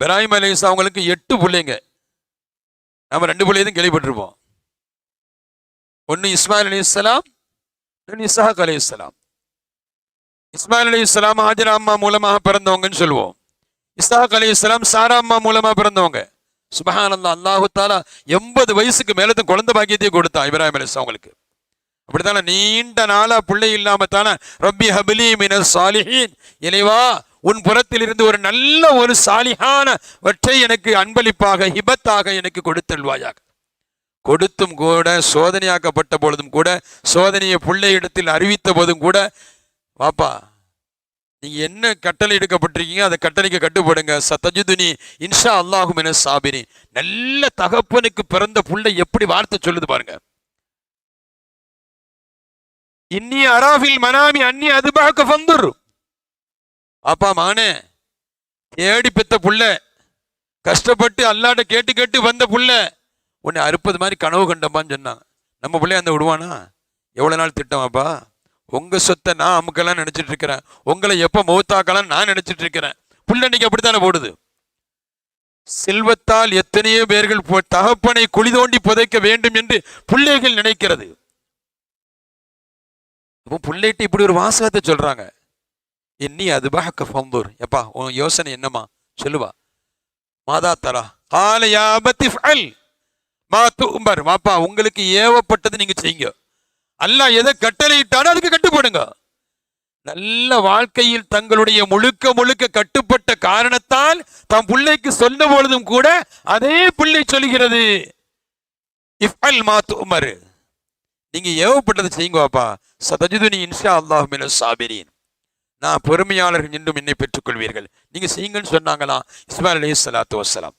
இப்ராஹிம் அலைஹிஸ்ஸலாம் அவங்களுக்கு 8 பிள்ளைங்க. நம்ம 2 பிள்ளையும் கேள்விப்பட்டிருப்போம். ஒன்னு இஸ்மாயில் அலைஹிஸ்ஸலாம், இன்னொன்னு இஸ்ஹாக் அலைஹிஸ்ஸலாம். இஸ்மாயில் அலைஹிஸ்ஸலாம் ஹாஜரா அம்மா மூலமாக பிறந்தவங்கன்னு சொல்லுவோம். இஸ்ஹாக் அலைஹிஸ்ஸலாம் சாரா அம்மா மூலமா பிறந்தவங்க. சுப்ஹானல்லாஹ், அல்லாஹு தஆலா 80 வயசுக்கு மேல குழந்தை பாக்கியத்தையே கொடுத்தான் இப்ராஹிம் அலைஹிஸ்ஸலாம் அவங்களுக்கு. அப்படித்தானே நீண்ட நாளா பிள்ளை இல்லாம தானே ரப்பி ஹப்லி மினஸ் சாலிஹீன், இறைவா உன் புறத்தில் இருந்து ஒரு நல்ல ஒரு சாலிஹான வற்றை எனக்கு அன்பளிப்பாக ஹிபத்தாக எனக்கு கொடுத்தல்வாயாக. கொடுத்தும் கூட சோதனையாக்கப்பட்ட பொழுதும் கூட, சோதனையை பிள்ளை இடத்தில் அறிவித்த போதும் கூட, வாப்பா நீங்க என்ன கட்டளை எடுக்கப்பட்டிருக்கீங்க அந்த கட்டளைக்கு கட்டுப்படுங்க. சத்தஜுதுனி இன்ஷா அல்லாஹு மினஸ் சாபிரின். நல்ல தகப்பனுக்கு பிறந்த புள்ளை எப்படி வார்த்தை சொல்லுது பாருங்க. இன்னி அராஃபில் மனாமி அன்னி அதுபாக ஃபந்துர். அப்பா மகனே, தேடி பெத்த புள்ள, கஷ்டப்பட்டு அல்லாட்ட கேட்டு கேட்டு வந்த புள்ள உன்னை அறுப்பது மாதிரி கனவு கண்டப்பான்னு சொன்னாங்க. நம்ம பிள்ளைய அந்த விடுவானா? எவ்வளவு நாள் திட்டமாப்பா? உங்க சொத்தை நான் அமுக்கெல்லாம் நினைச்சிட்டு இருக்கிறேன், உங்களை எப்ப மௌத்தாக்கலாம் நான் நினைச்சிட்டு இருக்கிறேன். புள்ள இன்னைக்கு அப்படித்தானே போடுது. செல்வத்தால் எத்தனையோ பேர்கள் தகப்பனை குழி தோண்டி புதைக்க வேண்டும் என்று பிள்ளைகள் நினைக்கிறது. அப்போ பிள்ளைட்டு இப்படி ஒரு வாசகத்தை சொல்றாங்க. இன்னி அதுபாக ஃபந்தூர். எப்பா உன் யோசனை என்னமா சொல்லுவா. மாதா தரா கால யா அபத்தி ஃபஅல் மா துஅமர். வாப்பா உங்களுக்கு ஏவப்பட்டது நீங்க செய்யுங்க. அல்லாஹ் எதை கட்டளையிட்டானோ அதுக்கு கட்டுப்படுங்க. நல்ல வாழ்க்கையில் தங்களுடைய முழுக்க முழுக்க கட்டுப்பட்ட காரணத்தால் தம் பிள்ளைக்கு சொன்ன பொழுதும் கூட அதே பிள்ளை சொல்கிறது, இஃப்அல் மா துஅமர், நீங்க ஏவப்பட்டதை செய்யுங்க வாப்பா. சதஜுதுனி இன்ஷா அல்லாஹு மினஸ் சாபிரீன், நான் பொறுமையாளர்கள் என்றும் என்னை பெற்றுக் கொள்வீர்கள். நீங்க செய்யுங்கன்னு சொன்னாங்களாம் இஸ்மாயில் அலைஹிஸ்ஸலாத்து வஸ்ஸலாம்.